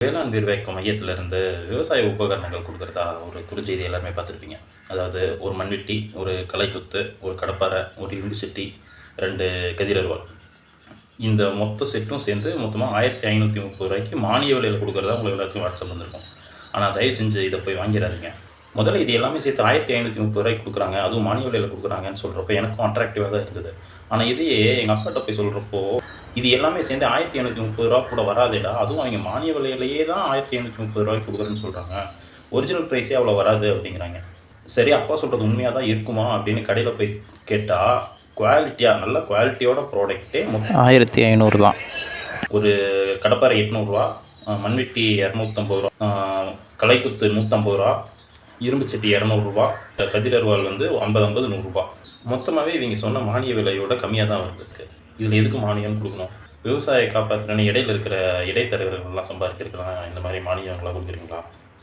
வேளாண் விரிவாக்க மையத்திலிருந்து விவசாய உபகரணங்கள் கொடுக்குறதா ஒரு குறுஞ்செய்தி எல்லாருமே பார்த்துருப்பீங்க. அதாவது ஒரு மண்வெட்டி, ஒரு களைக்குத்து, ஒரு கடப்பாரை, ஒரு இரும்பு சட்டி, 2 கதிர் அருவாள். இந்த மொத்த செட்டும் சேர்ந்து மொத்தமா ரூ. 1530 மானிய விலையில கொடுக்குறதா உங்களுக்கு எல்லாத்துக்கும் வாட்ஸ்அப் வந்திருக்கும். ஆனால் தயவு செஞ்சு இதை போய் வாங்கிடாதீங்க. முதல்ல இது எல்லாமே சேர்த்து ரூ. 1530 கொடுக்குறாங்க, அதுவும் மானிய விலையில கொடுக்குறாங்கன்னு சொல்கிறப்ப எனக்கும் அட்ராக்டிவாக தான் இருந்தது. ஆனால் இதையே எங்கள் அப்பாட்ட போய் சொல்கிறப்போ, இது எல்லாமே சேர்ந்து ரூ. 1530 கூட வராதேடா, அதுவும் அவங்க மானிய விலையிலேயே தான் ரூ. 1530 கொடுக்குறேன்னு சொல்கிறாங்க, ஒரிஜினல் ப்ரைஸே அவ்வளோ வராது அப்படிங்கிறாங்க. சரி, அப்பா சொல்கிறது உண்மையாக தான் இருக்குமா அப்படின்னு கடையில் போய் கேட்டால், நல்ல குவாலிட்டியோட ப்ராடக்ட்டே 1500 தான். ஒரு கடப்பாரை ரூ. 800, மண்வெட்டி ரூ. 250, களைக்குத்து ரூ. 150, இரும்பு சட்டி ரூ. 200, கதிர் அருவாள் 50 100. மொத்தமாகவே இவங்க சொன்ன மானிய விலையோட கம்மியாக தான் வருது. இதில் எதுக்கு மானியம் கொடுக்கணும்? விவசாய காப்பாற்றுறன்னு இடையில இருக்கிற இடைத்தரகர்கள்லாம் சம்பாதிக்கிறதுலாம் இந்த மாதிரி மானியங்களாக கொடுக்குறீங்களா?